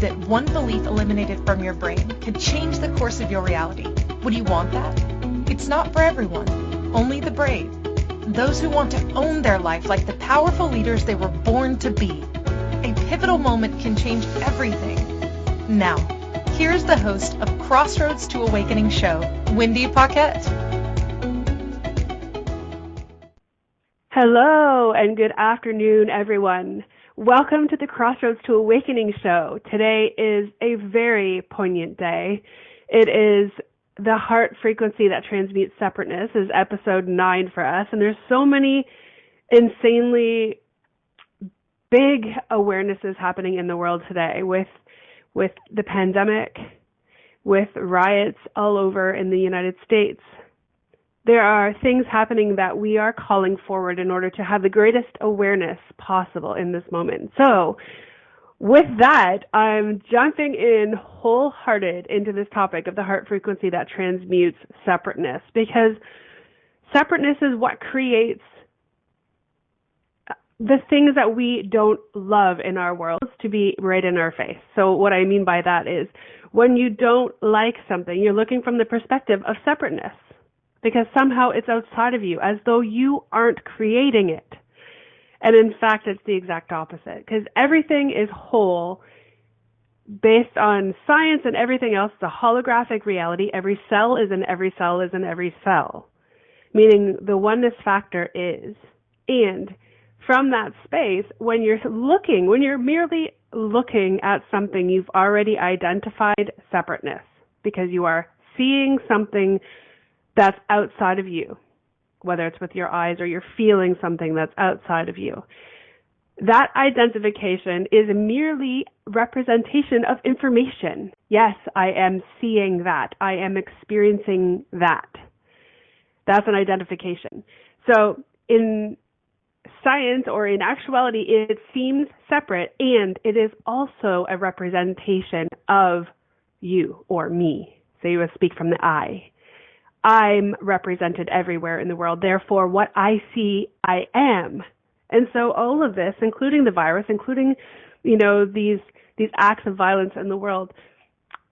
that one belief eliminated from your brain could change the course of your reality. Would you want that? It's not for everyone, only the brave. Those who want to own their life like the powerful leaders they were born to be. A pivotal moment can change everything. Now, here's the host of Crossroads to Awakening show, Wendy Paquette. Hello and good afternoon, everyone. Welcome to the Crossroads to Awakening show. Today is a very poignant day. It is the heart frequency that transmutes separateness, is episode 9 for us. And there's so many insanely big awarenesses happening in the world today with the pandemic, with riots all over in the United States. There are things happening that we are calling forward in order to have the greatest awareness possible in this moment. So with that, I'm jumping in wholehearted into this topic of the heart frequency that transmutes separateness, because separateness is what creates the things that we don't love in our world to be right in our face. So what I mean by that is when you don't like something, you're looking from the perspective of separateness, because somehow it's outside of you, as though you aren't creating it. And in fact, it's the exact opposite, because everything is whole based on science and everything else. It's a holographic reality. Every cell is in every cell is in every cell, meaning the oneness factor is. And from that space, when you're merely looking at something, you've already identified separateness, because you are seeing something that's outside of you, whether it's with your eyes or you're feeling something that's outside of you. That identification is merely representation of information. Yes, I am seeing that. I am experiencing that. That's an identification. So in science, or in actuality, it seems separate, and it is also a representation of you or me. So you would speak from the I. I'm represented everywhere in the world. Therefore, what I see, I am. And so all of this, including the virus, including, these acts of violence in the world,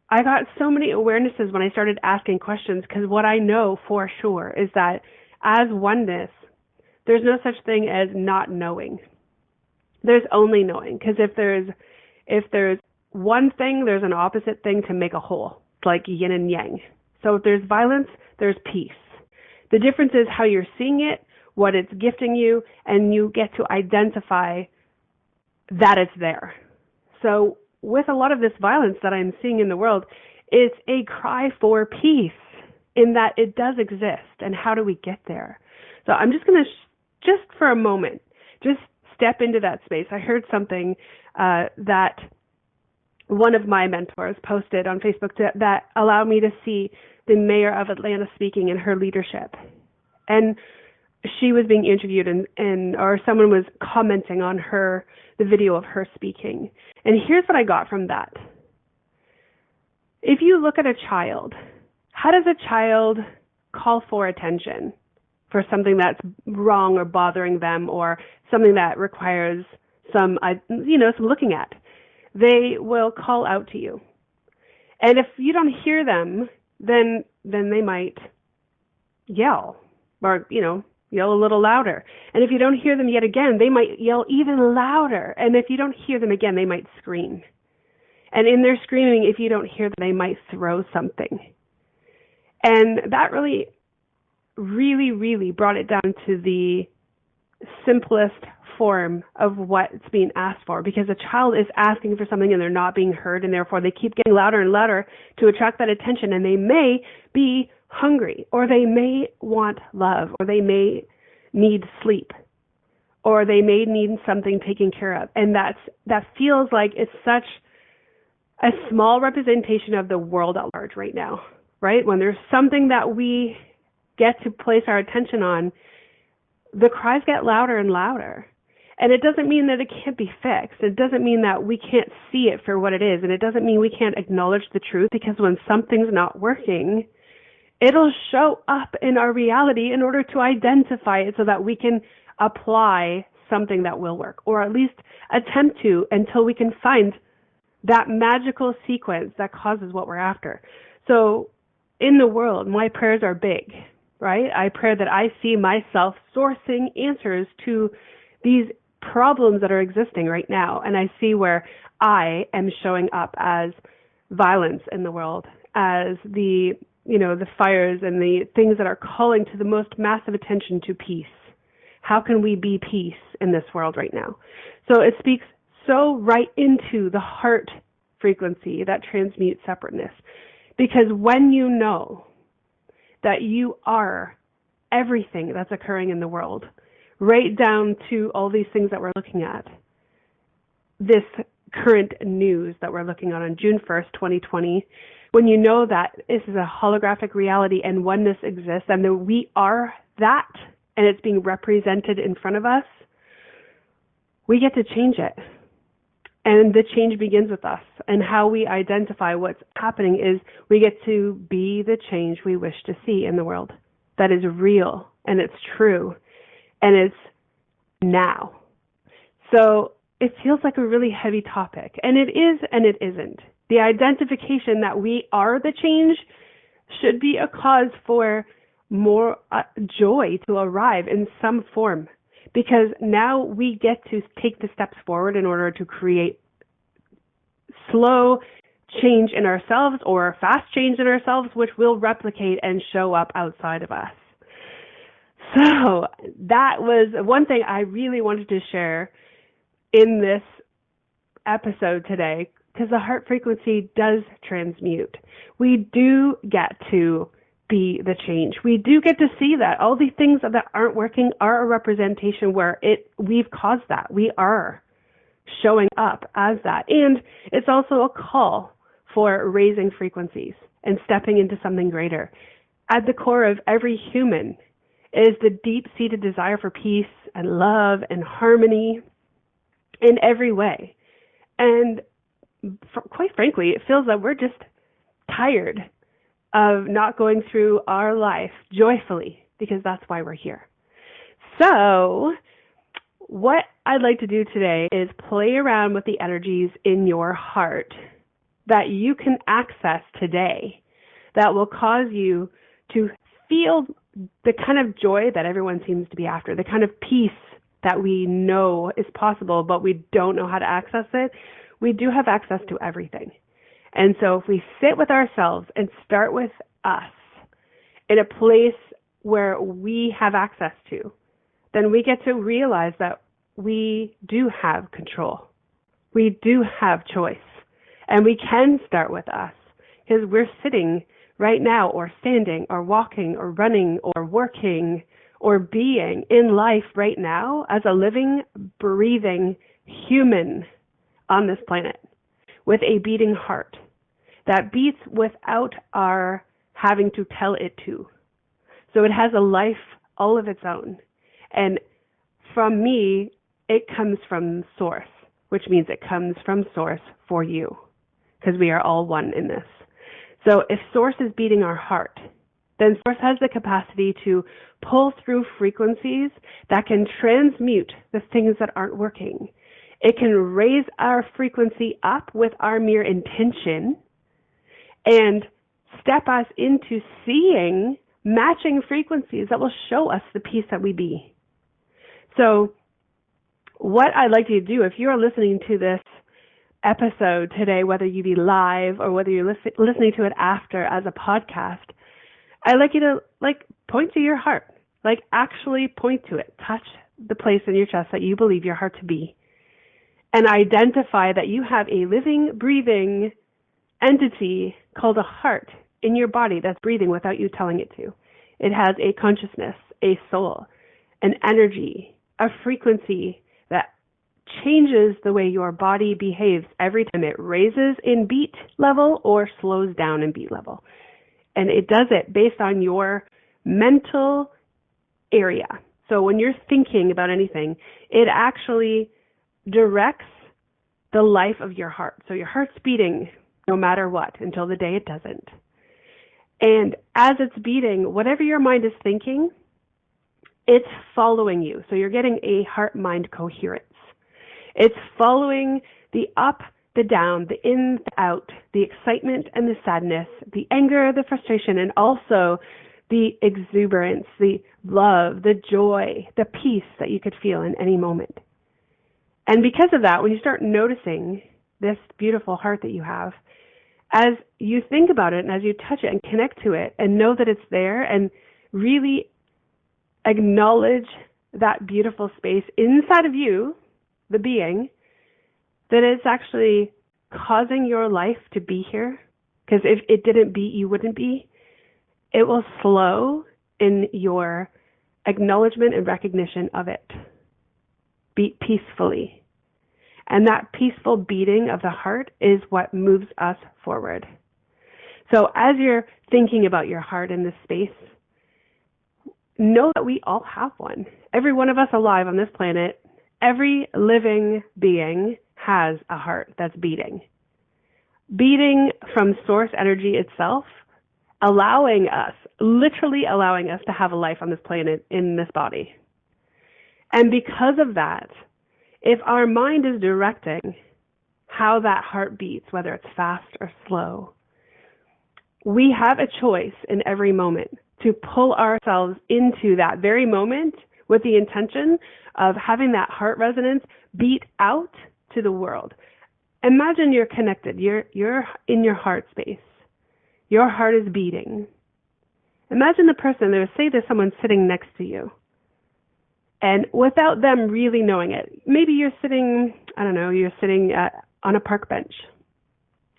I got so many awarenesses when I started asking questions, because what I know for sure is that as oneness, there's no such thing as not knowing. There's only knowing, because if there's one thing, there's an opposite thing to make a whole. It's like yin and yang. So if there's violence, there's peace. The difference is how you're seeing it, what it's gifting you, and you get to identify that it's there. So with a lot of this violence that I'm seeing in the world, it's a cry for peace, in that it does exist. And how do we get there? So I'm just going to, just for a moment, just step into that space. I heard something that one of my mentors posted on Facebook that allowed me to see the mayor of Atlanta speaking in her leadership. And she was being interviewed or someone was commenting on the video of her speaking. And here's what I got from that. If you look at a child, how does a child call for attention for something that's wrong or bothering them, or something that requires some looking at? They will call out to you. And if you don't hear them, then they might yell, or, yell a little louder. And if you don't hear them yet again, they might yell even louder. And if you don't hear them again, they might scream. And in their screaming, if you don't hear them, they might throw something. And that really, really, really brought it down to the simplest form of what's being asked for, because a child is asking for something and they're not being heard, and therefore they keep getting louder and louder to attract that attention, and they may be hungry, or they may want love, or they may need sleep, or they may need something taken care of. And that feels like it's such a small representation of the world at large right now, right? When there's something that we get to place our attention on, the cries get louder and louder. And it doesn't mean that it can't be fixed. It doesn't mean that we can't see it for what it is. And it doesn't mean we can't acknowledge the truth, because when something's not working, it'll show up in our reality in order to identify it, so that we can apply something that will work, or at least attempt to, until we can find that magical sequence that causes what we're after. So in the world, my prayers are big, right? I pray that I see myself sourcing answers to these problems that are existing right now. And I see where I am showing up as violence in the world, as the fires and the things that are calling to the most massive attention to peace. How can we be peace in this world right now? So it speaks so right into the heart frequency that transmutes separateness. Because when you know that you are everything that's occurring in the world, right down to all these things that we're looking at, this current news that we're looking on June 1st, 2020, when you know that this is a holographic reality and oneness exists and that we are that and it's being represented in front of us, we get to change it. And the change begins with us. And how we identify what's happening is we get to be the change we wish to see in the world. That is real and it's true and it's now. So it feels like a really heavy topic. And it is and it isn't. The identification that we are the change should be a cause for more joy to arrive in some form. Because now we get to take the steps forward in order to create slow change in ourselves or fast change in ourselves, which will replicate and show up outside of us. So that was one thing I really wanted to share in this episode today, because the heart frequency does transmute. We do get to be the change. We do get to see that all the things that aren't working are a representation where we've caused that. We are showing up as that. And it's also a call for raising frequencies and stepping into something greater. At the core of every human is the deep-seated desire for peace and love and harmony in every way. And quite frankly, it feels that we're just tired of not going through our life joyfully, because that's why we're here. So what I'd like to do today is play around with the energies in your heart that you can access today that will cause you to feel the kind of joy that everyone seems to be after, the kind of peace that we know is possible, but we don't know how to access it. We do have access to everything. And so if we sit with ourselves and start with us in a place where we have access to, then we get to realize that we do have control. We do have choice. And we can start with us because we're sitting right now or standing or walking or running or working or being in life right now as a living, breathing human on this planet with a beating heart that beats without our having to tell it to. So it has a life all of its own. And from me, it comes from source, which means it comes from source for you, because we are all one in this. So if source is beating our heart, then source has the capacity to pull through frequencies that can transmute the things that aren't working. It can raise our frequency up with our mere intention and step us into seeing matching frequencies that will show us the peace that we be. So what I'd like you to do, if you're listening to this episode today, whether you be live or whether you're listening to it after as a podcast, I'd like you to point to your heart, actually point to it, touch the place in your chest that you believe your heart to be, and identify that you have a living, breathing entity called a heart in your body that's breathing without you telling it to. It has a consciousness, a soul, an energy, a frequency that changes the way your body behaves every time it raises in beat level or slows down in beat level. And it does it based on your mental area. So when you're thinking about anything, it actually directs the life of your heart. So your heart's beating no matter what until the day it doesn't. And as it's beating, whatever your mind is thinking, it's following you. So you're getting a heart-mind coherence. It's following the up, the down, the in, the out, the excitement and the sadness, the anger, the frustration, and also the exuberance, the love, the joy, the peace that you could feel in any moment. And because of that, when you start noticing this beautiful heart that you have, as you think about it and as you touch it and connect to it and know that it's there and really acknowledge that beautiful space inside of you, the being, that it's actually causing your life to be here. Because if it didn't be, you wouldn't be. It will slow in your acknowledgement and recognition of it. Beat peacefully. And that peaceful beating of the heart is what moves us forward. So as you're thinking about your heart in this space, know that we all have one. Every one of us alive on this planet, every living being has a heart that's beating. Beating from source energy itself, allowing us, literally allowing us to have a life on this planet in this body. And because of that, if our mind is directing how that heart beats, whether it's fast or slow, we have a choice in every moment to pull ourselves into that very moment with the intention of having that heart resonance beat out to the world. Imagine you're connected. You're in your heart space. Your heart is beating. Imagine the person, say there's someone sitting next to you. And without them really knowing it, maybe you're sitting, you're sitting on a park bench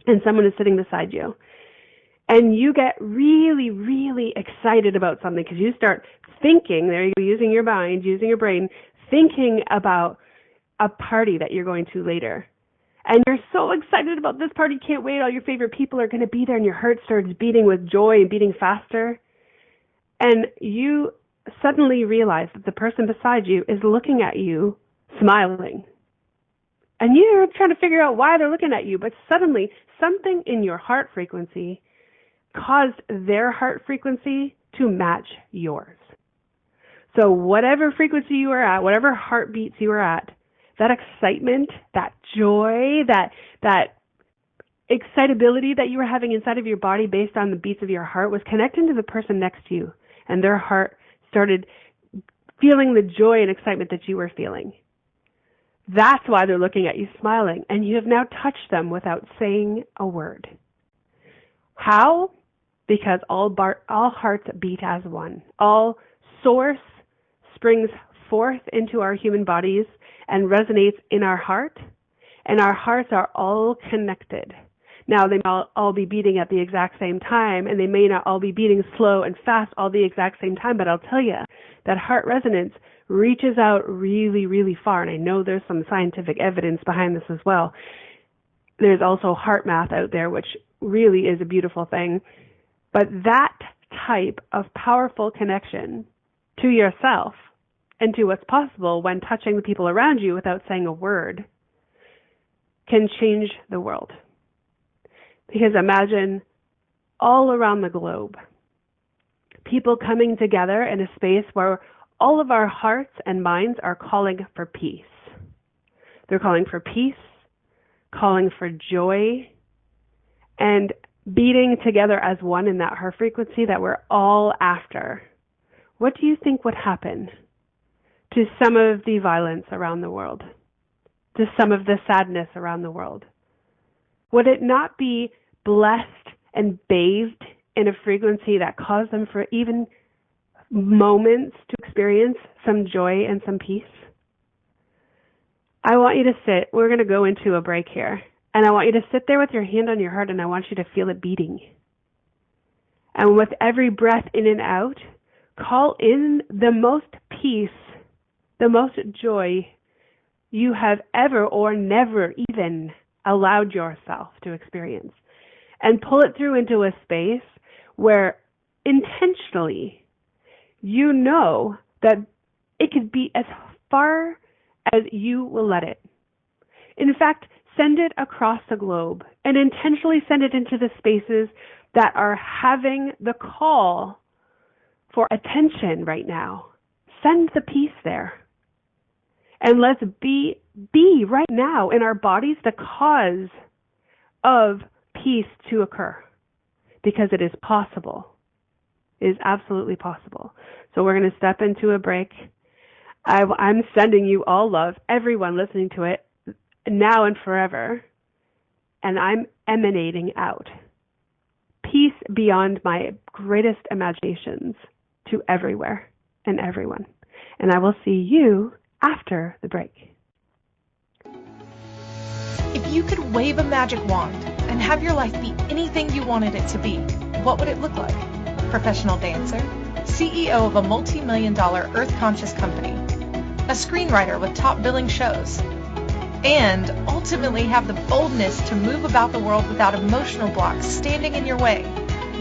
and someone is sitting beside you. And you get really, really excited about something because you start thinking, there you go, using your mind, using your brain, thinking about a party that you're going to later. And you're so excited about this party, can't wait, all your favorite people are going to be there, and your heart starts beating with joy and beating faster. And you suddenly realize that the person beside you is looking at you, smiling. And you're trying to figure out why they're looking at you, but suddenly something in your heart frequency caused their heart frequency to match yours. So whatever frequency you are at, whatever heartbeats you are at, that excitement, that joy, that excitability that you were having inside of your body based on the beats of your heart was connecting to the person next to you, and their heart started feeling the joy and excitement that you were feeling. That's why they're looking at you smiling, and you have now touched them without saying a word. How? Because all hearts beat as one. All source springs forth into our human bodies and resonates in our heart, and our hearts are all connected. Now, they may all be beating at the exact same time, and they may not all be beating slow and fast all the exact same time, but I'll tell you that heart resonance reaches out really, really far, and I know there's some scientific evidence behind this as well. There's also heart math out there, which really is a beautiful thing. But that type of powerful connection to yourself and to what's possible when touching the people around you without saying a word can change the world. Because imagine all around the globe, people coming together in a space where all of our hearts and minds are calling for peace. They're calling for peace, calling for joy, and beating together as one in that heart frequency that we're all after. What do you think would happen to some of the violence around the world, to some of the sadness around the world? Would it not be blessed and bathed in a frequency that caused them for even moments to experience some joy and some peace? I want you to sit. We're going to go into a break here. And I want you to sit there with your hand on your heart, and I want you to feel it beating. And with every breath in and out, call in the most peace, the most joy you have ever or never even allowed yourself to experience. And pull it through into a space where intentionally you know that it could be as far as you will let it. In fact, send it across the globe and intentionally send it into the spaces that are having the call for attention right now. Send the peace there. And let's be right now in our bodies the cause of peace to occur, because it is possible. It is absolutely possible. So we're going to step into a break. I'm sending you all love, everyone listening to it, now and forever. And I'm emanating out peace beyond my greatest imaginations to everywhere and everyone. And I will see you after the break. If you could wave a magic wand and have your life be anything you wanted it to be, what would it look like? Professional dancer, CEO of a multi-million-dollar earth-conscious company, a screenwriter with top billing shows, and ultimately have the boldness to move about the world without emotional blocks standing in your way,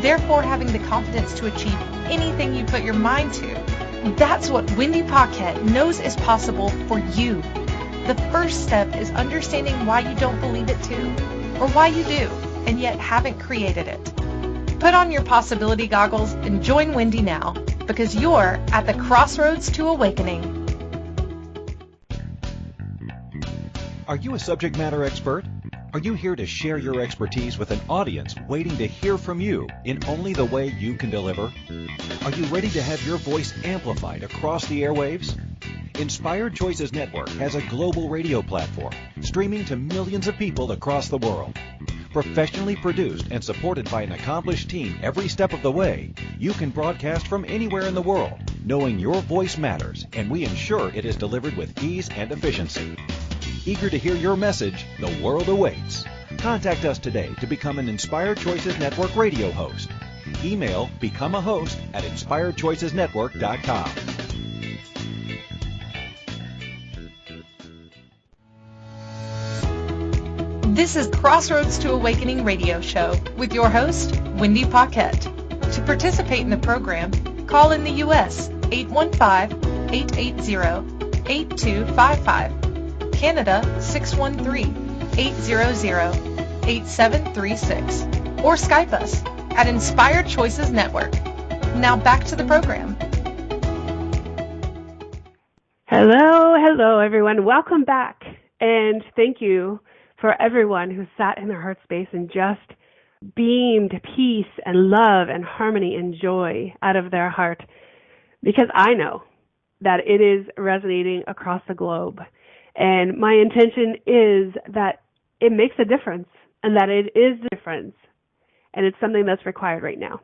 therefore having the confidence to achieve anything you put your mind to. That's what Wendy Paquette knows is possible for you. The first step is understanding why you don't believe it too, or why you do, and yet haven't created it. Put on your possibility goggles and join Wendy now, because you're at the crossroads to awakening. Are you a subject matter expert? Are you here to share your expertise with an audience waiting to hear from you in only the way you can deliver? Are you ready to have your voice amplified across the airwaves? Inspired Choices Network has a global radio platform streaming to millions of people across the world. Professionally produced and supported by an accomplished team every step of the way, you can broadcast from anywhere in the world, knowing your voice matters, and we ensure it is delivered with ease and efficiency. Eager to hear your message, the world awaits. Contact us today to become an Inspired Choices Network radio host. Email becomeahost@inspiredchoicesnetwork.com. This is Crossroads to Awakening radio show with your host, Wendy Paquette. To participate in the program, call in the U.S. 815-880-8255, Canada 613-800-8736, or Skype us at Inspired Choices Network. Now back to the program. Hello, everyone. Welcome back. And thank you for everyone who sat in their heart space and just beamed peace and love and harmony and joy out of their heart, because I know that it is resonating across the globe. And my intention is that it makes a difference, and that it is the difference, and it's something that's required right now.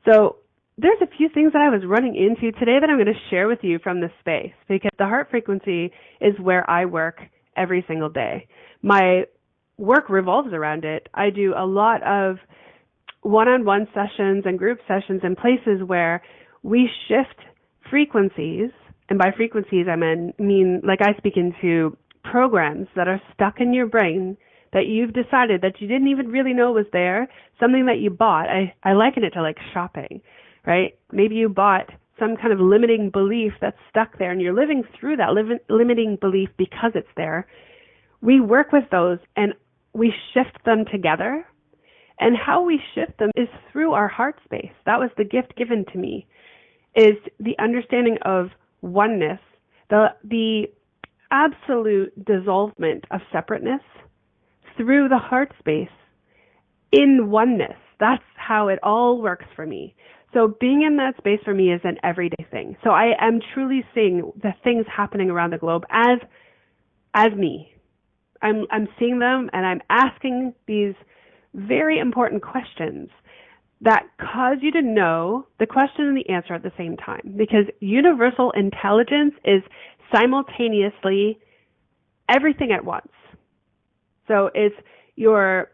So there's a few things that I was running into today that I'm going to share with you from this space, because the heart frequency is where I work every single day. My work revolves around it. I do a lot of one-on-one sessions and group sessions in places where we shift frequencies. And by frequencies, I mean like I speak into programs that are stuck in your brain that you've decided that you didn't even really know was there, something that you bought. I liken it to like shopping, right? Maybe you bought some kind of limiting belief that's stuck there, and you're living through that limiting belief because it's there. We work with those and we shift them together. And how we shift them is through our heart space. That was the gift given to me, is the understanding of oneness, the absolute dissolvement of separateness through the heart space in oneness. That's how it all works for me. So being in that space for me is an everyday thing. So I am truly seeing the things happening around the globe as me. I'm seeing them, and I'm asking these very important questions that cause you to know the question and the answer at the same time, because universal intelligence is simultaneously everything at once. So it's your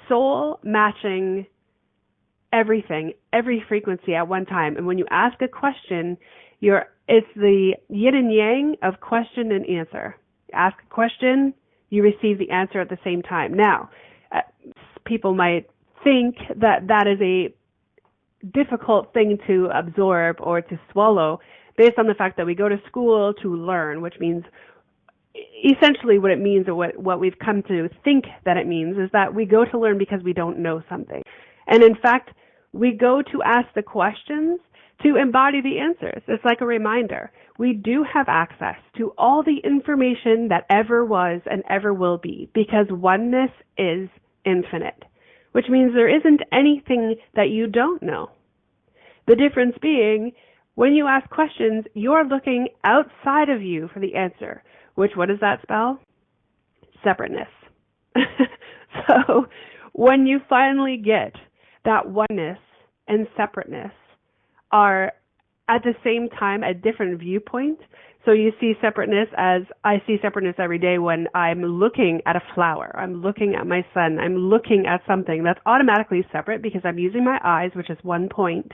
soul matching everything, every frequency at one time. And when you ask a question, it's the yin and yang of question and answer. You ask a question, you receive the answer at the same time. Now, people might think that that is a difficult thing to absorb or to swallow based on the fact that we go to school to learn, which means essentially what it means, or what we've come to think that it means, is that we go to learn because we don't know something. And in fact, we go to ask the questions to embody the answers. It's like a reminder. We do have access to all the information that ever was and ever will be, because oneness is infinite, which means there isn't anything that you don't know. The difference being, when you ask questions, you're looking outside of you for the answer, which, what does that spell? Separateness. So when you finally get that oneness and separateness are at the same time at different viewpoints. So you see separateness as, I see separateness every day when I'm looking at a flower, I'm looking at my sun, I'm looking at something that's automatically separate because I'm using my eyes, which is one point,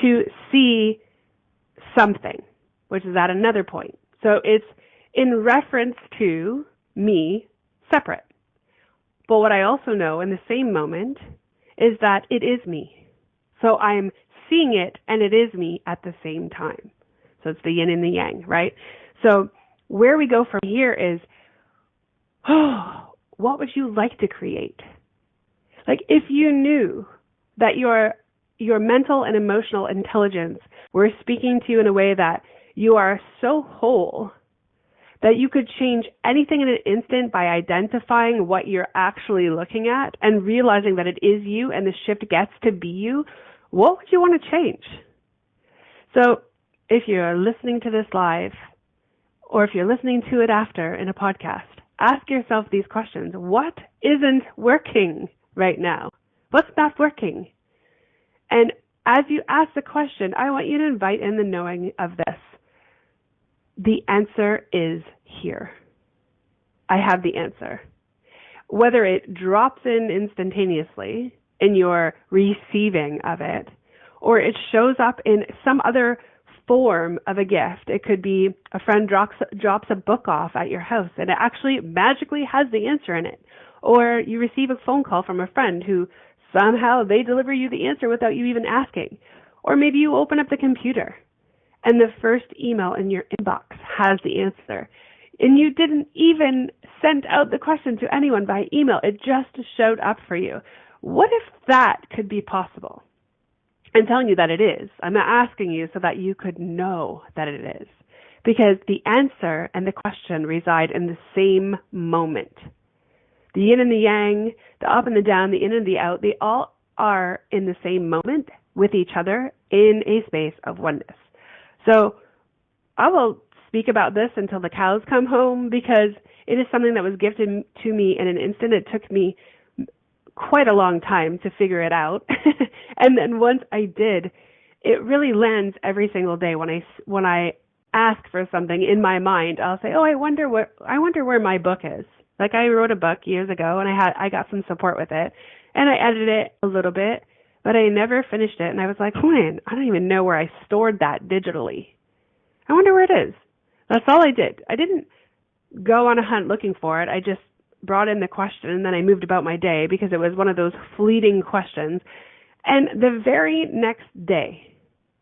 to see something, which is at another point. So it's in reference to me, separate. But what I also know in the same moment is that it is me. So I'm seeing it and it is me at the same time. So it's the yin and the yang, right? So where we go from here is, what would you like to create? Like if you knew that your mental and emotional intelligence were speaking to you in a way that you are so whole that you could change anything in an instant by identifying what you're actually looking at and realizing that it is you and the shift gets to be you, what would you want to change? So if you're listening to this live, or if you're listening to it after in a podcast, ask yourself these questions. What isn't working right now? What's not working? And as you ask the question, I want you to invite in the knowing of this. The answer is here. I have the answer. Whether it drops in instantaneously in your receiving of it, or it shows up in some other form of a gift. It could be a friend drops a book off at your house and it actually magically has the answer in it. Or you receive a phone call from a friend who somehow they deliver you the answer without you even asking. Or maybe you open up the computer and the first email in your inbox has the answer. And you didn't even send out the question to anyone by email. It just showed up for you. What if that could be possible? I'm telling you that it is. I'm asking you so that you could know that it is. Because the answer and the question reside in the same moment. The yin and the yang, the up and the down, the in and the out, they all are in the same moment with each other in a space of oneness. So I will speak about this until the cows come home because it is something that was gifted to me in an instant. It took me quite a long time to figure it out. And then once I did, it really lands every single day when I ask for something in my mind. I'll say, I wonder where my book is. Like I wrote a book years ago and I got some support with it and I edited it a little bit, but I never finished it. And I was like, man, I don't even know where I stored that digitally. I wonder where it is. That's all I did. I didn't go on a hunt looking for it. I just brought in the question and then I moved about my day because it was one of those fleeting questions. And the very next day,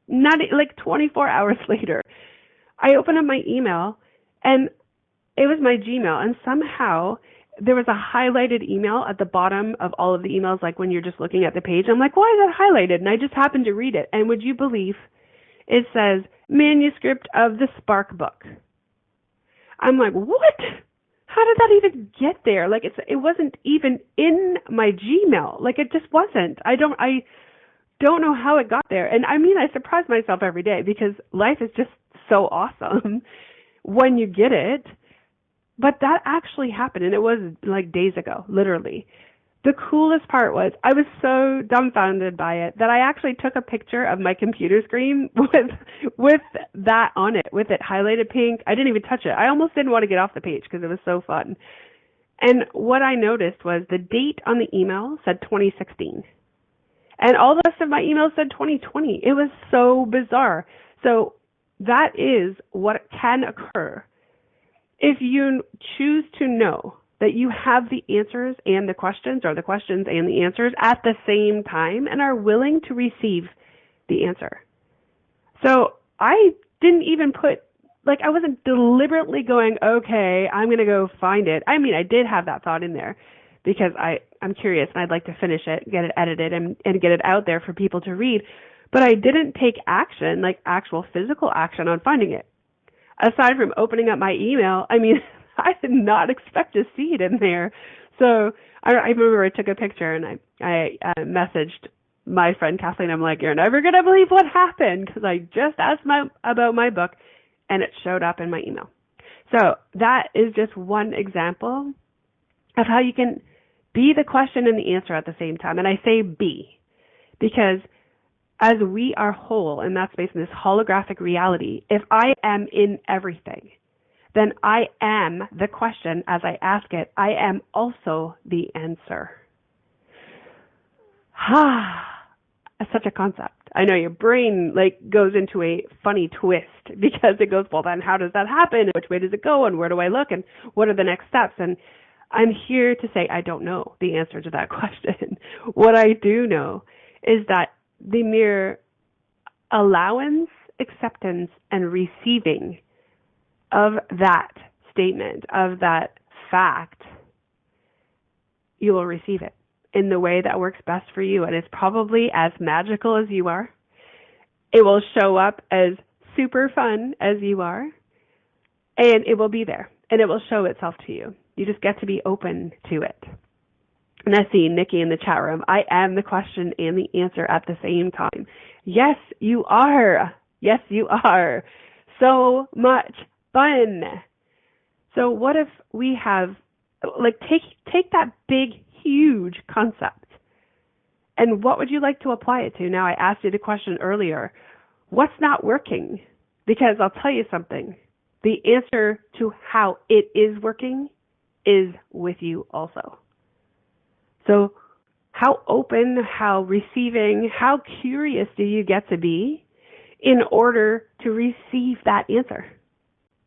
not like 24 hours later, I opened up my email and it was my Gmail, and somehow there was a highlighted email at the bottom of all of the emails, like when you're just looking at the page. I'm like, why is that highlighted? And I just happened to read it. And would you believe it says manuscript of the Spark book? I'm like, what? How did that even get there? Like it wasn't even in my Gmail. Like it just wasn't. I don't know how it got there. And I mean, I surprise myself every day because life is just so awesome when you get it. But that actually happened, and it was like days ago, literally. The coolest part was I was so dumbfounded by it that I actually took a picture of my computer screen with that on it, with it highlighted pink. I didn't even touch it. I almost didn't want to get off the page because it was so fun. And what I noticed was the date on the email said 2016. And all the rest of my emails said 2020. It was so bizarre. So that is what can occur if you choose to know that you have the answers and the questions, or the questions and the answers at the same time, and are willing to receive the answer. So I didn't even I wasn't deliberately going, okay, I'm going to go find it. I mean, I did have that thought in there because I'm curious and I'd like to finish it, get it edited and get it out there for people to read. But I didn't take action, like actual physical action on finding it. Aside from opening up my email, I mean, I did not expect to see it in there. So I remember I took a picture and I messaged my friend Kathleen. I'm like, you're never going to believe what happened, because I just asked about my book and it showed up in my email. So that is just one example of how you can be the question and the answer at the same time. And I say be, because as we are whole in that space, in this holographic reality, if I am in everything, then I am the question as I ask it. I am also the answer. It's such a concept. I know your brain goes into a funny twist, because it goes, well, then how does that happen? Which way does it go? And where do I look? And what are the next steps? And I'm here to say I don't know the answer to that question. What I do know is that the mere allowance, acceptance, and receiving of that statement, of that fact, you will receive it in the way that works best for you. And it's probably as magical as you are. It will show up as super fun as you are. And it will be there. And it will show itself to you. You just get to be open to it. And I see Nikki in the chat room. I am the question and the answer at the same time. Yes, you are. Yes, you are. So much fun. So what if we have, take that big, huge concept, and what would you like to apply it to? Now, I asked you the question earlier, what's not working? Because I'll tell you something. The answer to how it is working is with you also. So how open, how receiving, how curious do you get to be in order to receive that answer?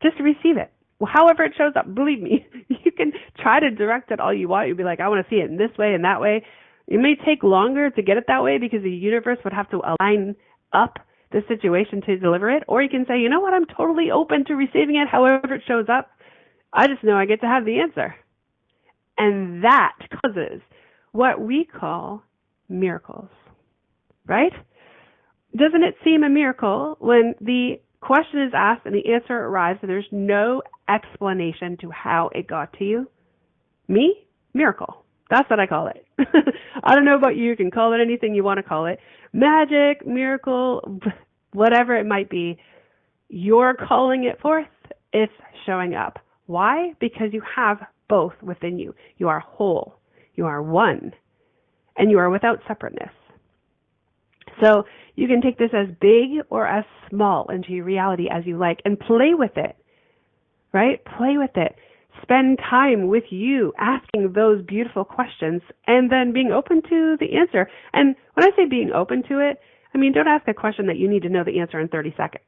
Just receive it. However it shows up, believe me, you can try to direct it all you want. You'll be like, I want to see it in this way and that way. It may take longer to get it that way because the universe would have to align up the situation to deliver it. Or you can say, you know what, I'm totally open to receiving it however it shows up. I just know I get to have the answer. And that causes what we call miracles, right? Doesn't it seem a miracle when the question is asked and the answer arrives and there's no explanation to how it got to you? Me? Miracle. That's what I call it. I don't know about you. You can call it anything you want to call it. Magic, miracle, whatever it might be. You're calling it forth. It's showing up. Why? Because you have both within you. You are whole. You are one. And you are without separateness. So you can take this as big or as small into your reality as you like and play with it, right? Play with it. Spend time with you asking those beautiful questions and then being open to the answer. And when I say being open to it, I mean, don't ask a question that you need to know the answer in 30 seconds.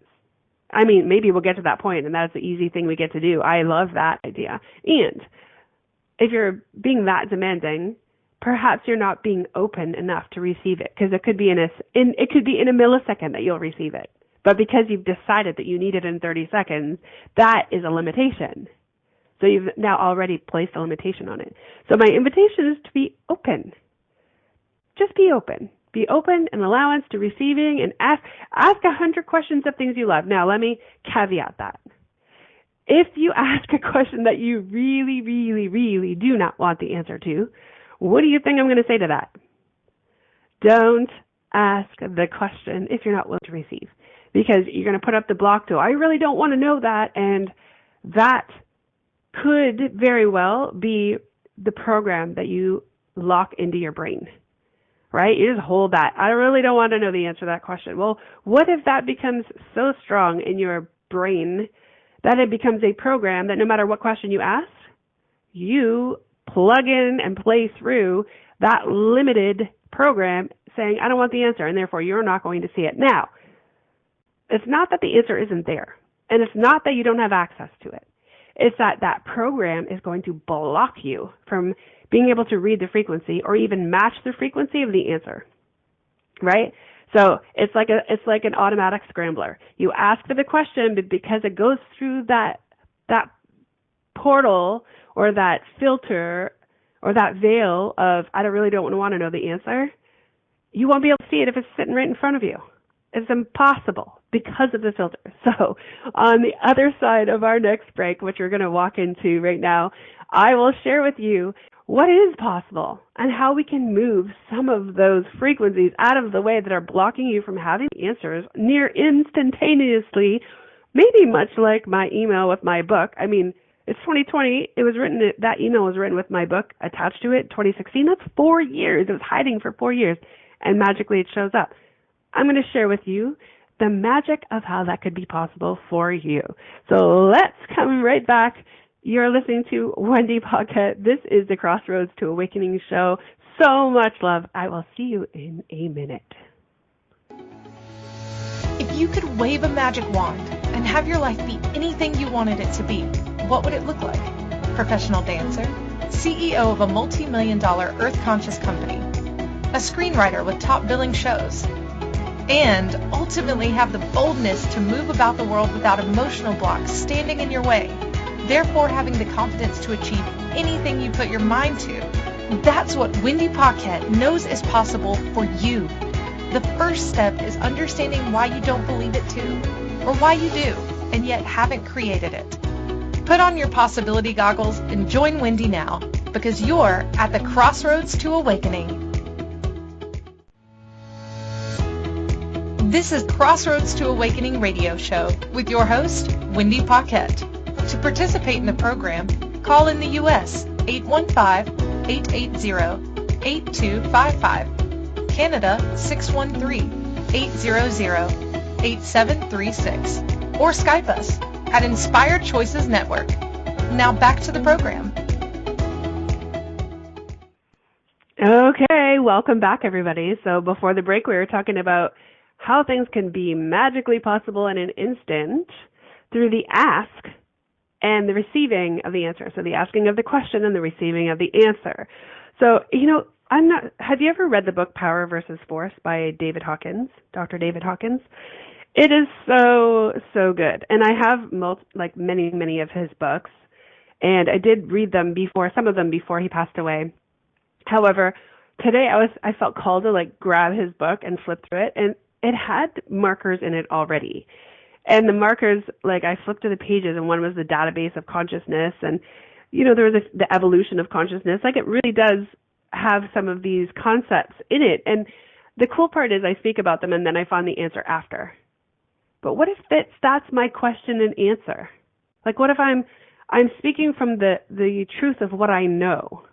I mean, maybe we'll get to that point and that's the easy thing we get to do. I love that idea. And if you're being that demanding, perhaps you're not being open enough to receive it, because it could be in a millisecond that you'll receive it. But because you've decided that you need it in 30 seconds, that is a limitation. So you've now already placed a limitation on it. So my invitation is to be open. Just be open. Be open and allowance to receiving, and ask 100 questions of things you love. Now, let me caveat that. If you ask a question that you really, really, really do not want the answer to, what do you think I'm going to say to that? Don't ask the question if you're not willing to receive, because you're going to put up the block to, I really don't want to know that, and that could very well be the program that you lock into your brain, right? You just hold that. I really don't want to know the answer to that question. Well, what if that becomes so strong in your brain that it becomes a program that no matter what question you ask, you plug in and play through that limited program saying, I don't want the answer, and therefore you're not going to see it. Now, it's not that the answer isn't there, and it's not that you don't have access to it. It's that that program is going to block you from being able to read the frequency or even match the frequency of the answer, right? So it's like an automatic scrambler. You ask for the question, but because it goes through that portal or that filter or that veil of I really don't want to know the answer, you won't be able to see it if it's sitting right in front of you. It's impossible because of the filter. So on the other side of our next break, which we're going to walk into right now, I will share with you what is possible and how we can move some of those frequencies out of the way that are blocking you from having answers near instantaneously, maybe much like my email with my book. I mean, it's 2020. That email was written with my book attached to it, 2016. That's 4 years. It was hiding for 4 years, and magically it shows up. I'm going to share with you the magic of how that could be possible for you. So let's come right back. You're listening to Wendy Paquette. This is the Crossroads to Awakening show. So much love. I will see you in a minute. If you could wave a magic wand and have your life be anything you wanted it to be, what would it look like? Professional dancer, CEO of a multi-million-dollar earth-conscious company, a screenwriter with top billing shows, and ultimately have the boldness to move about the world without emotional blocks standing in your way, therefore having the confidence to achieve anything you put your mind to. That's what Wendy Paquette knows is possible for you. The first step is understanding why you don't believe it too, or why you do, and yet haven't created it. Put on your possibility goggles and join Wendy now, because you're at the Crossroads to Awakening. This is Crossroads to Awakening radio show with your host, Wendy Paquette. To participate in the program, call in the U.S. 815-880-8255, Canada 613-800-8736, or Skype us at Inspired Choices Network. Now back to the program. Okay, welcome back, everybody. So before the break, we were talking about how things can be magically possible in an instant through the ask and the receiving of the answer. So the asking of the question and the receiving of the answer. So, have you ever read the book Power versus Force by David Hawkins, Dr. David Hawkins? It is so, so good. And I have many of his books, and I did read them before, some of them before he passed away. However, today I felt called to grab his book and flip through it, and it had markers in it already. And the markers, I flipped to the pages, and one was the database of consciousness, and, there was the evolution of consciousness. It really does have some of these concepts in it. And the cool part is I speak about them, and then I find the answer after. But what if that's my question and answer? What if I'm speaking from the truth of what I know,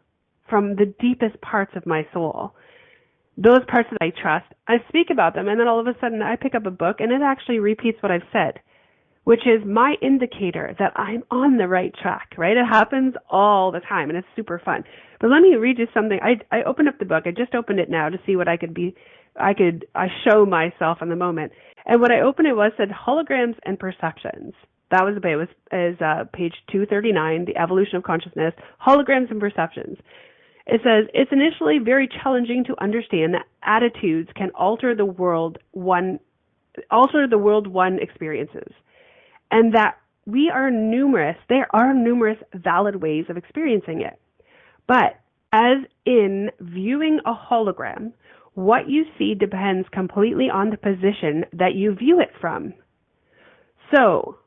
from the deepest parts of my soul, those parts that I trust, I speak about them, and then all of a sudden I pick up a book and it actually repeats what I've said, which is my indicator that I'm on the right track, right? It happens all the time, and it's super fun. But let me read you something. I opened up the book. I just opened it now to see what I show myself in the moment. And when I opened it said holograms and perceptions. That was page 239, the evolution of consciousness, holograms and perceptions. It says, it's initially very challenging to understand that attitudes can alter the world one experiences, and that there are numerous valid ways of experiencing it. But as in viewing a hologram, what you see depends completely on the position that you view it from. So,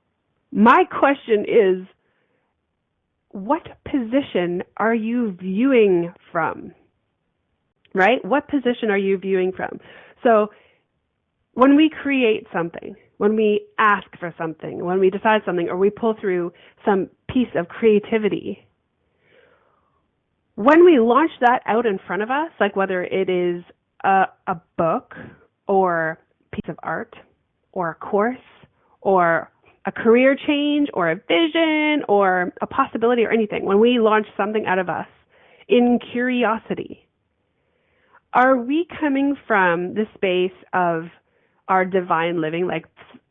my question is, what position are you viewing from? Right? What position are you viewing from? So when we create something, when we ask for something, when we decide something, or we pull through some piece of creativity, when we launch that out in front of us, whether it is a book or a piece of art or a course or a career change or a vision or a possibility or anything, when we launch something out of us in curiosity, are we coming from the space of our divine living,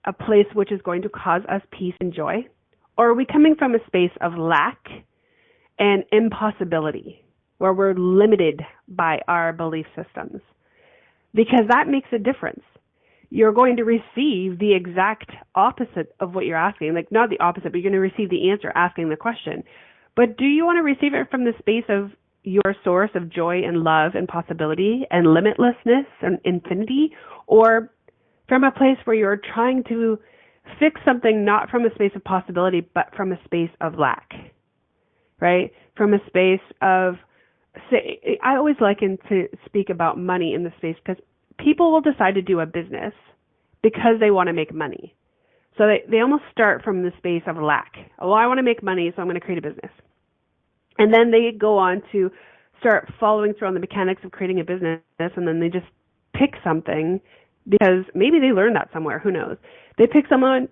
a place which is going to cause us peace and joy? Or are we coming from a space of lack and impossibility, where we're limited by our belief systems? Because that makes a difference. You're going to receive the exact opposite of what you're asking. Not the opposite, but you're going to receive the answer asking the question. But do you want to receive it from the space of your source of joy and love and possibility and limitlessness and infinity? Or from a place where you're trying to fix something not from a space of possibility, but from a space of lack, right? From a space of say, I always liken to speak about money in this space because people will decide to do a business because they want to make money. So they almost start from the space of lack. Oh, I want to make money, so I'm going to create a business. And then they go on to start following through on the mechanics of creating a business, and then they just pick something because maybe they learned that somewhere, who knows. They pick something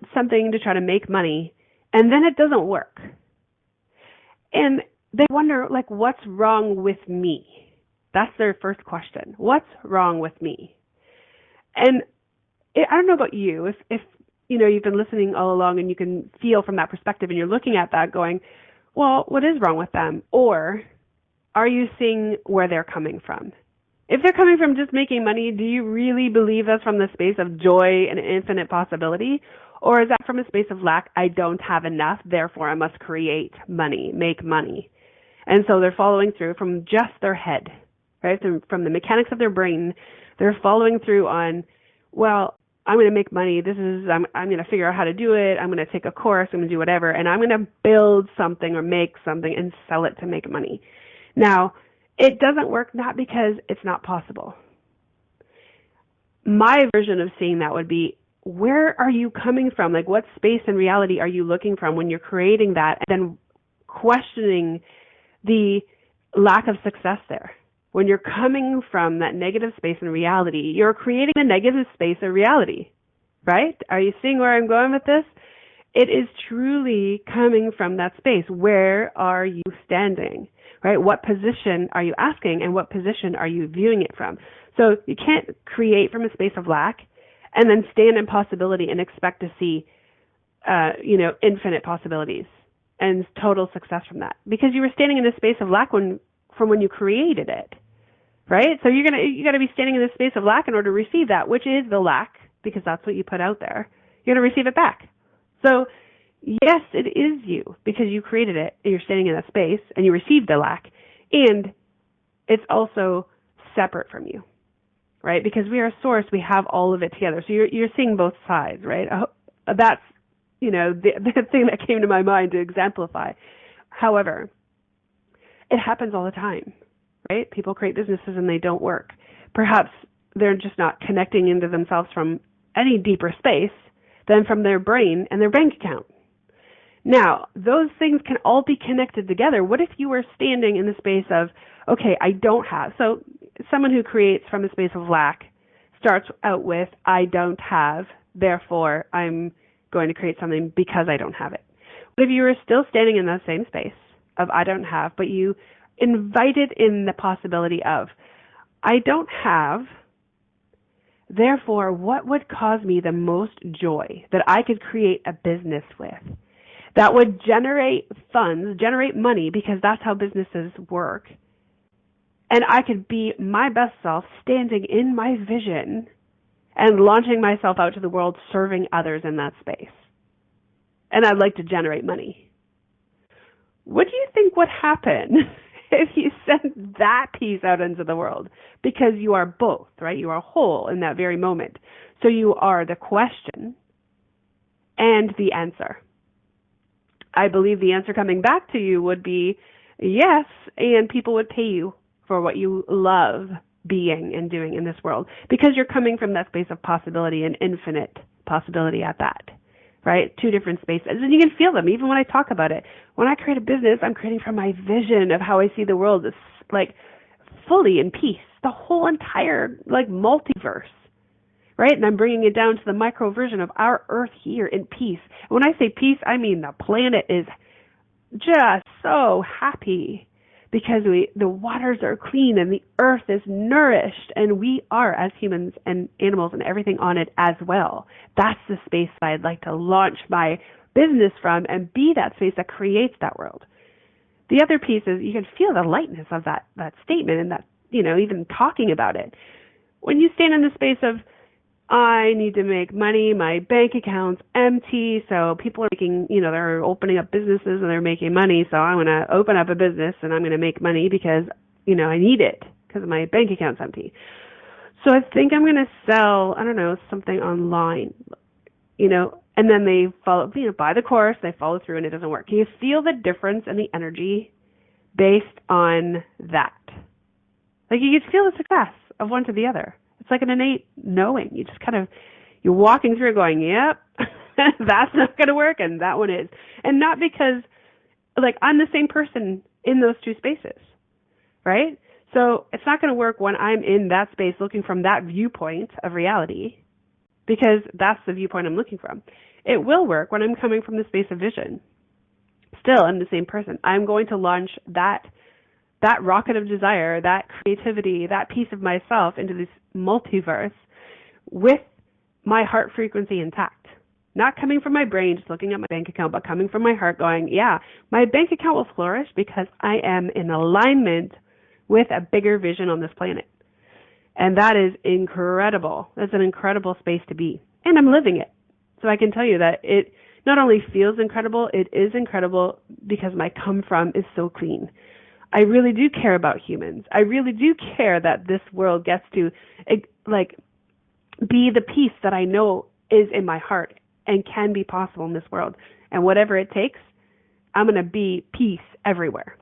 to try to make money, and then it doesn't work. And they wonder, like, what's wrong with me? That's their first question. What's wrong with me? And I don't know about you, if you know, you've been listening all along and you can feel from that perspective and you're looking at that going, well, what is wrong with them? Or are you seeing where they're coming from? If they're coming from just making money, do you really believe that's from the space of joy and infinite possibility? Or is that from a space of lack? I don't have enough, therefore I must create money, make money. And so they're following through from just their head, right? From the mechanics of their brain, they're following through on, well, I'm going to make money. I'm going to figure out how to do it. I'm going to take a course. I'm going to do whatever. And I'm going to build something or make something and sell it to make money. Now, it doesn't work not because it's not possible. My version of seeing that would be, where are you coming from? Like, what space and reality are you looking from when you're creating that and then questioning the lack of success there? When you're coming from that negative space in reality, you're creating a negative space of reality, right? Are you seeing where I'm going with this? It is truly coming from that space. Where are you standing, right? What position are you asking and what position are you viewing it from? So you can't create from a space of lack and then stand in possibility and expect to see, infinite possibilities and total success from that, because you were standing in a space of lack from when you created it, right? So you got to be standing in this space of lack in order to receive that, which is the lack, because that's what you put out there. You're going to receive it back. So yes, it is you, because you created it and you're standing in that space and you received the lack, and it's also separate from you, right? Because we are a source, we have all of it together. So you're seeing both sides, right? That's, the thing that came to my mind to exemplify. However, it happens all the time, right? People create businesses and they don't work. Perhaps they're just not connecting into themselves from any deeper space than from their brain and their bank account. Now, those things can all be connected together. What if you were standing in the space of, okay, I don't have. So someone who creates from a space of lack starts out with, I don't have, therefore I'm going to create something because I don't have it. What if you were still standing in that same space of I don't have, but you invited in the possibility of, I don't have, therefore what would cause me the most joy that I could create a business with that would generate funds, generate money, because that's how businesses work. And I could be my best self standing in my vision and launching myself out to the world, serving others in that space. And I'd like to generate money. What do you think would happen if you sent that piece out into the world? Because you are both, right? You are whole in that very moment. So you are the question and the answer. I believe the answer coming back to you would be yes, and people would pay you for what you love being and doing in this world, because you're coming from that space of possibility and infinite possibility at that, right? Two different spaces. And you can feel them even when I talk about it. When I create a business, I'm creating from my vision of how I see the world as like fully in peace, the whole entire like multiverse, right? And I'm bringing it down to the micro version of our earth here in peace. When I say peace, I mean the planet is just so happy because the waters are clean and the earth is nourished, and we are, as humans and animals and everything on it as well. That's the space that I'd like to launch my business from and be that space that creates that world. The other piece is you can feel the lightness of that statement and that, even talking about it. When you stand in the space of, I need to make money, my bank account's empty, so people are making, they're opening up businesses and they're making money, so I'm going to open up a business and I'm going to make money because, I need it because my bank account's empty. So I think I'm going to sell, something online, and then they follow, buy the course, they follow through and it doesn't work. Can you feel the difference in the energy based on that? Like you can feel the success of one to the other. It's like an innate knowing. You just kind of, you're walking through going, yep, that's not going to work and that one is. And not because, like, I'm the same person in those two spaces, right? So it's not going to work when I'm in that space looking from that viewpoint of reality, because that's the viewpoint I'm looking from. It will work when I'm coming from the space of vision. Still, I'm the same person. I'm going to launch that rocket of desire, that creativity, that piece of myself into this multiverse with my heart frequency intact. Not coming from my brain, just looking at my bank account, but coming from my heart going, yeah, my bank account will flourish because I am in alignment with a bigger vision on this planet. And that is incredible. That's an incredible space to be. And I'm living it. So I can tell you that it not only feels incredible, it is incredible because my come from is so clean. I really do care about humans. I really do care that this world gets to, like, be the peace that I know is in my heart and can be possible in this world. And whatever it takes, I'm going to be peace everywhere.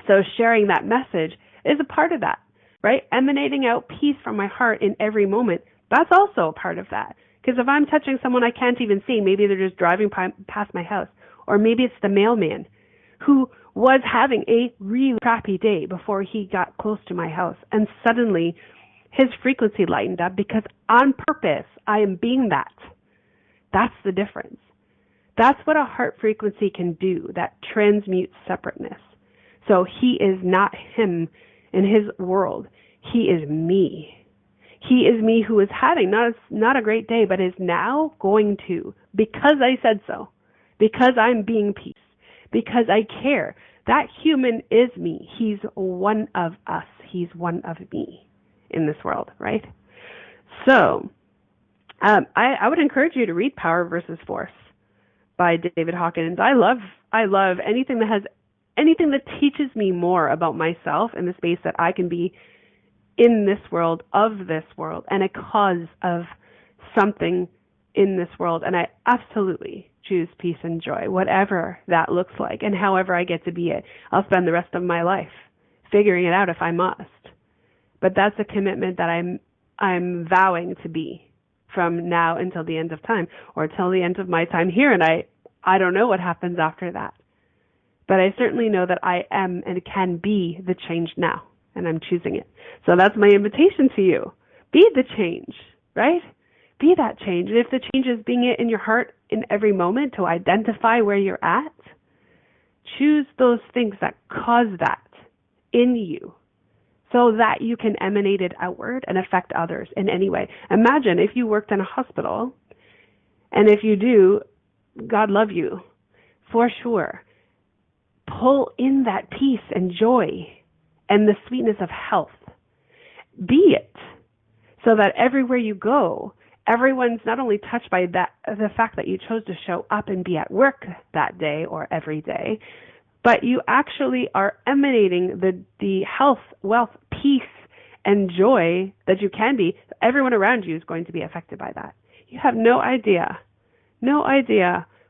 So sharing that message is a part of that, right? Emanating out peace from my heart in every moment, that's also a part of that. Because if I'm touching someone I can't even see, maybe they're just driving past my house, or maybe it's the mailman who was having a really crappy day before he got close to my house, and suddenly his frequency lightened up because on purpose I am being that. That's the difference. That's what a heart frequency can do, that transmutes separateness. So he is not him in his world. He is me. He is me who is having not a great day, but is now going to, because I said so, because I'm being peace, because I care. That human is me. He's one of us. He's one of me in this world, right? So I would encourage you to read Power versus Force by David Hawkins. I love anything that teaches me more about myself in the space that I can be in this world, of this world, and a cause of something in this world. And I absolutely choose peace and joy, whatever that looks like, and however I get to be it. I'll spend the rest of my life figuring it out if I must. But that's a commitment that I'm vowing to be from now until the end of time, or till the end of my time here. And I don't know what happens after that. But I certainly know that I am and can be the change now, and I'm choosing it. So that's my invitation to you. Be the change, right? Be that change. And if the change is being it in your heart in every moment to identify where you're at, choose those things that cause that in you so that you can emanate it outward and affect others in any way. Imagine if you worked in a hospital, and if you do, God love you, for sure. Pull in that peace and joy and the sweetness of health. Be it, so that everywhere you go, everyone's not only touched by the fact that you chose to show up and be at work that day or every day, but you actually are emanating the health, wealth, peace, and joy that you can be. Everyone around you is going to be affected by that. You have no idea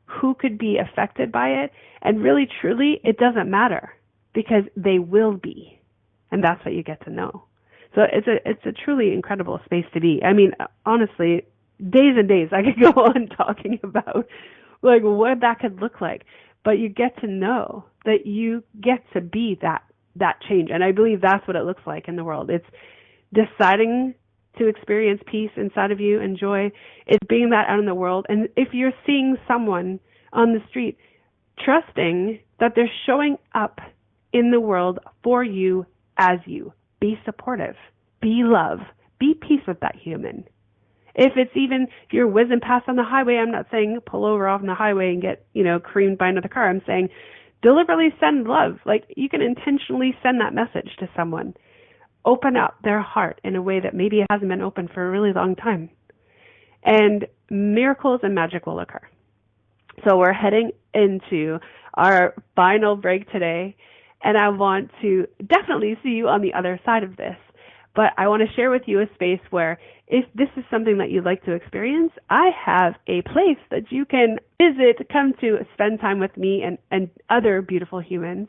who could be affected by it. And really, truly, it doesn't matter because they will be. And that's what you get to know. So it's a truly incredible space to be. I mean, honestly, days and days I could go on talking about like what that could look like. But you get to know that you get to be that change. And I believe that's what it looks like in the world. It's deciding to experience peace inside of you and joy. It's being that out in the world. And if you're seeing someone on the street, trusting that they're showing up in the world for you as you. Be supportive. Be love. Be peace with that human. If you're whizzing past on the highway, I'm not saying pull over off on the highway and get, creamed by another car. I'm saying deliberately send love. Like you can intentionally send that message to someone. Open up their heart in a way that maybe it hasn't been open for a really long time. And miracles and magic will occur. So we're heading into our final break today, and I want to definitely see you on the other side of this. But I want to share with you a space where if this is something that you'd like to experience, I have a place that you can visit, come to spend time with me and other beautiful humans.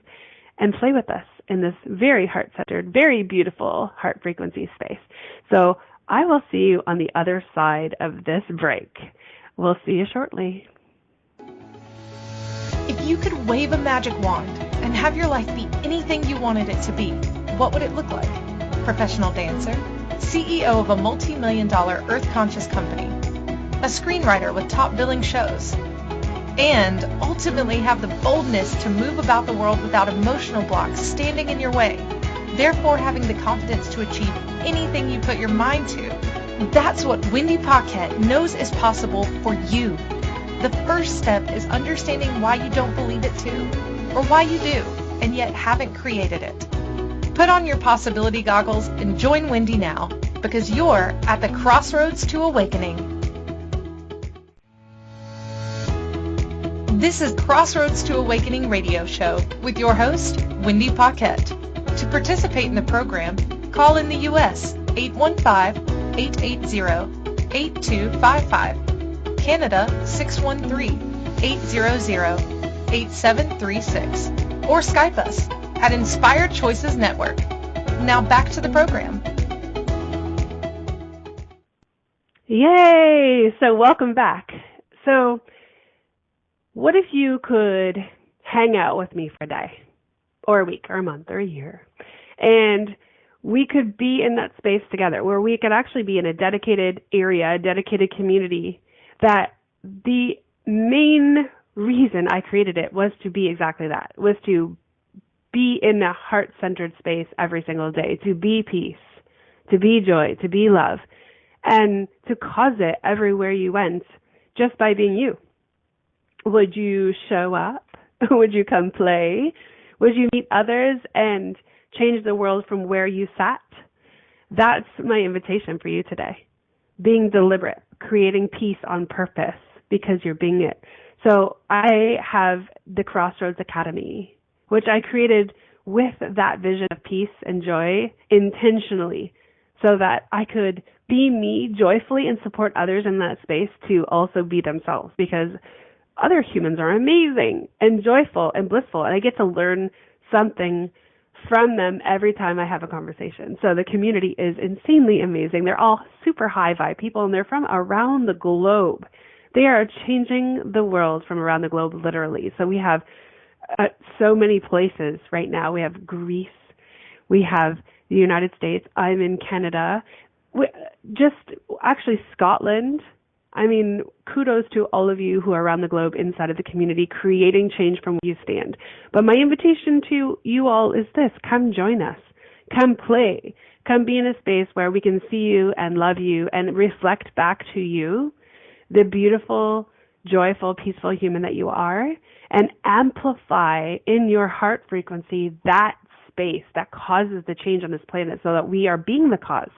and play with us in this very heart-centered, very beautiful heart frequency space. So I will see you on the other side of this break. We'll see you shortly. If you could wave a magic wand and have your life be anything you wanted it to be, what would it look like? Professional dancer, CEO of a multi-million-dollar earth-conscious company, a screenwriter with top billing shows, and ultimately have the boldness to move about the world without emotional blocks standing in your way, therefore having the confidence to achieve anything you put your mind to. That's what Wendy Paquette knows is possible for you. The first step is understanding why you don't believe it too, or why you do, and yet haven't created it. Put on your possibility goggles and join Wendy now, because you're at the Crossroads to Awakening. This is Crossroads to Awakening radio show with your host, Wendy Paquette. To participate in the program, call in the U.S. 815-880-8255, Canada 613-800-8736, or Skype us at Inspired Choices Network. Now back to the program. Yay! So welcome back. So what if you could hang out with me for a day or a week or a month or a year, and we could be in that space together where we could actually be in a dedicated area, a dedicated community, that the main reason I created it was to be exactly that, was to be in a heart-centered space every single day, to be peace, to be joy, to be love, and to cause it everywhere you went just by being you. Would you show up? Would you come play? Would you meet others and change the world from where you sat? That's my invitation for you today. Being deliberate, creating peace on purpose because you're being it. So I have the Crossroads Academy, which I created with that vision of peace and joy intentionally so that I could be me joyfully and support others in that space to also be themselves, because other humans are amazing and joyful and blissful, and I get to learn something from them every time I have a conversation. So the community is insanely amazing. They're all super high vibe people, and they're from around the globe. They are changing the world from around the globe, literally. So we have so many places right now. We have Greece. We have the United States. I'm in Canada. Actually Scotland. I mean, kudos to all of you who are around the globe inside of the community creating change from where you stand. But my invitation to you all is this: come join us. Come play. Come be in a space where we can see you and love you and reflect back to you the beautiful, joyful, peaceful human that you are, and amplify in your heart frequency that space that causes the change on this planet, so that we are being the cause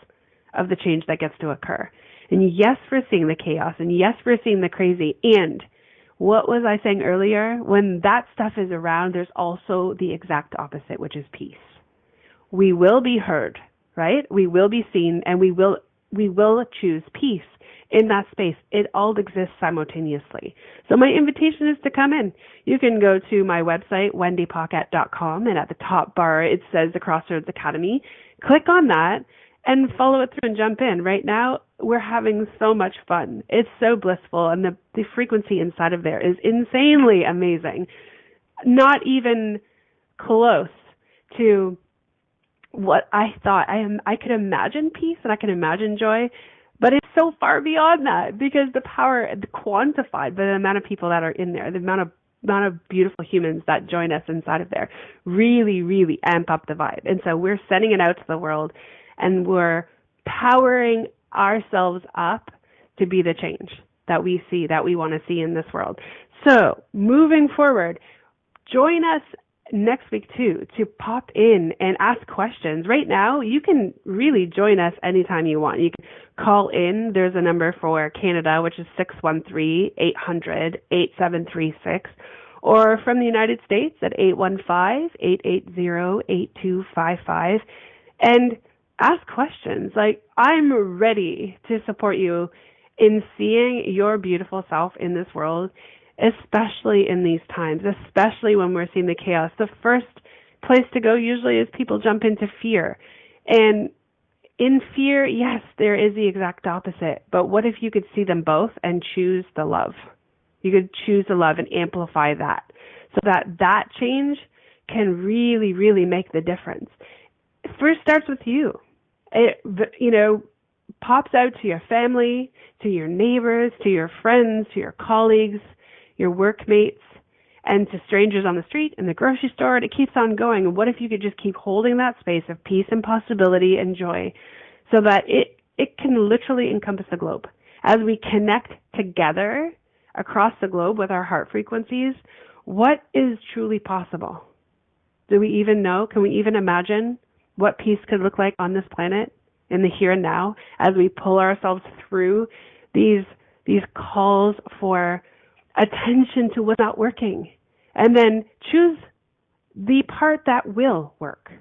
of the change that gets to occur. And yes, we're seeing the chaos, and yes, we're seeing the crazy. And what was I saying earlier? When that stuff is around, there's also the exact opposite, which is peace. We will be heard, right? We will be seen, and we will choose peace in that space. It all exists simultaneously. So my invitation is to come in. You can go to my website, wendypaquette.com, and at the top bar, it says the Crossroads Academy. Click on that and follow it through and jump in. Right now, we're having so much fun. It's so blissful, and the frequency inside of there is insanely amazing. Not even close to what I thought. I could imagine peace and I can imagine joy, but it's so far beyond that, because the power quantified by the amount of people that are in there, the amount of beautiful humans that join us inside of there really, really amp up the vibe. And so we're sending it out to the world, and we're powering ourselves up to be the change that we see, that we want to see in this world. So moving forward, join us next week too, to pop in and ask questions. Right now, you can really join us anytime you want. You can call in. There's a number for Canada, which is 613-800-8736, or from the United States at 815-880-8255, and ask questions. Like, I'm ready to support you in seeing your beautiful self in this world, especially in these times, especially when we're seeing the chaos. The first place to go usually is people jump into fear. And in fear, yes, there is the exact opposite. But what if you could see them both and choose the love? You could choose the love and amplify that, so that change can really, really make the difference. It first starts with you. It, pops out to your family, to your neighbors, to your friends, to your colleagues, your workmates, and to strangers on the street, in the grocery store, and it keeps on going. And what if you could just keep holding that space of peace and possibility and joy so that it can literally encompass the globe? As we connect together across the globe with our heart frequencies, what is truly possible? Do we even know? Can we even imagine what peace could look like on this planet in the here and now as we pull ourselves through these calls for attention to what's not working, and then choose the part that will work?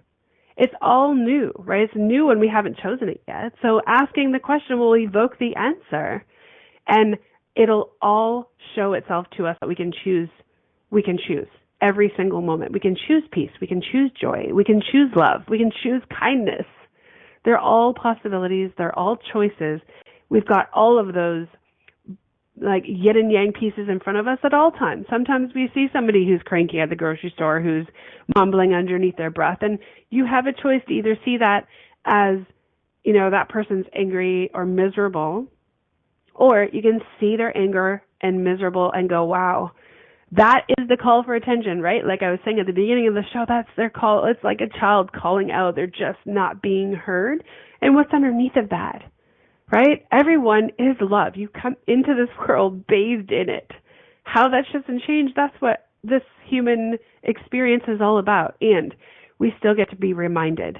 It's all new, right? It's new when we haven't chosen it yet. So asking the question will evoke the answer, and it'll all show itself to us that we can choose. We can choose every single moment. We can choose peace. We can choose joy. We can choose love. We can choose kindness. They're all possibilities. They're all choices. We've got all of those like yin and yang pieces in front of us at all times. Sometimes we see somebody who's cranky at the grocery store, who's mumbling underneath their breath, and you have a choice to either see that as, that person's angry or miserable, or you can see their anger and miserable and go, wow, that is the call for attention, right? Like I was saying at the beginning of the show, that's their call. It's like a child calling out. They're just not being heard. And what's underneath of that? Right? Everyone is love. You come into this world bathed in it. How that shifts and changes, that's what this human experience is all about. And we still get to be reminded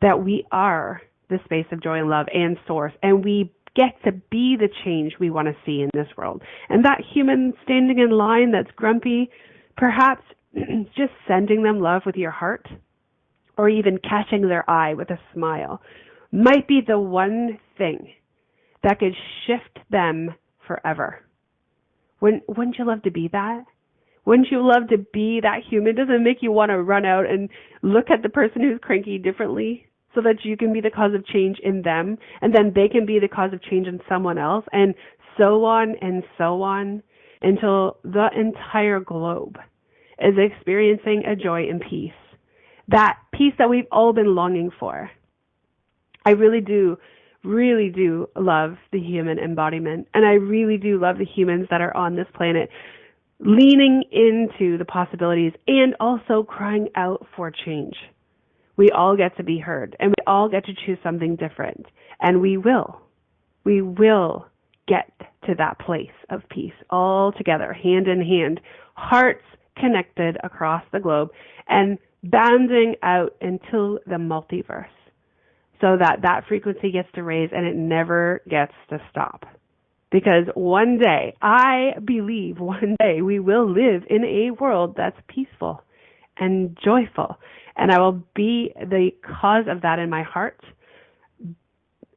that we are the space of joy and love and source, and we get to be the change we want to see in this world. And that human standing in line that's grumpy, perhaps just sending them love with your heart, or even catching their eye with a smile, might be the one thing that could shift them forever. Wouldn't you love to be that? Wouldn't you love to be that human? Doesn't it make you want to run out and look at the person who's cranky differently so that you can be the cause of change in them, and then they can be the cause of change in someone else, and so on until the entire globe is experiencing a joy and peace. That peace that we've all been longing for. I really do love the human embodiment, and I really do love the humans that are on this planet leaning into the possibilities and also crying out for change. We all get to be heard, and we all get to choose something different, and we will get to that place of peace all together, hand in hand, hearts connected across the globe and bounding out into the multiverse, so that frequency gets to raise and it never gets to stop. Because one day, I believe one day we will live in a world that's peaceful and joyful. And I will be the cause of that in my heart,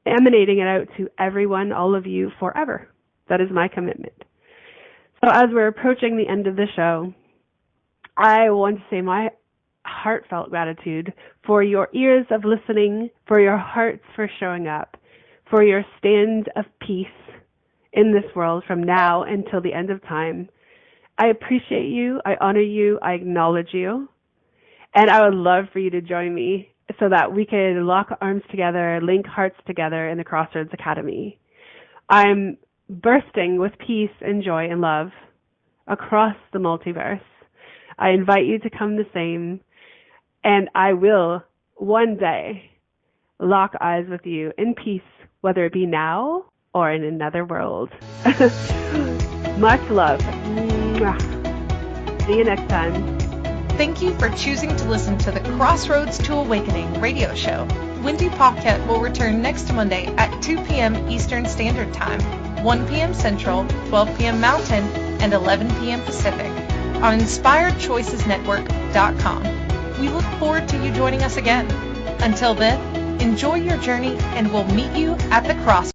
emanating it out to everyone, all of you, forever. That is my commitment. So as we're approaching the end of the show, I want to say my heartfelt gratitude for your ears of listening, for your hearts for showing up, for your stand of peace in this world from now until the end of time. I appreciate you. I honor you. I acknowledge you. And I would love for you to join me so that we can lock arms together, link hearts together in the Crossroads Academy. I'm bursting with peace and joy and love across the multiverse. I invite you to come the same, and I will one day lock eyes with you in peace, whether it be now or in another world. Much love. See you next time. Thank you for choosing to listen to the Crossroads to Awakening radio show. Wendy Paquette will return next Monday at 2 p.m. Eastern Standard Time, 1 p.m. Central, 12 p.m. Mountain, and 11 p.m. Pacific on InspiredChoicesNetwork.com. We look forward to you joining us again. Until then, enjoy your journey, and we'll meet you at the crossroads.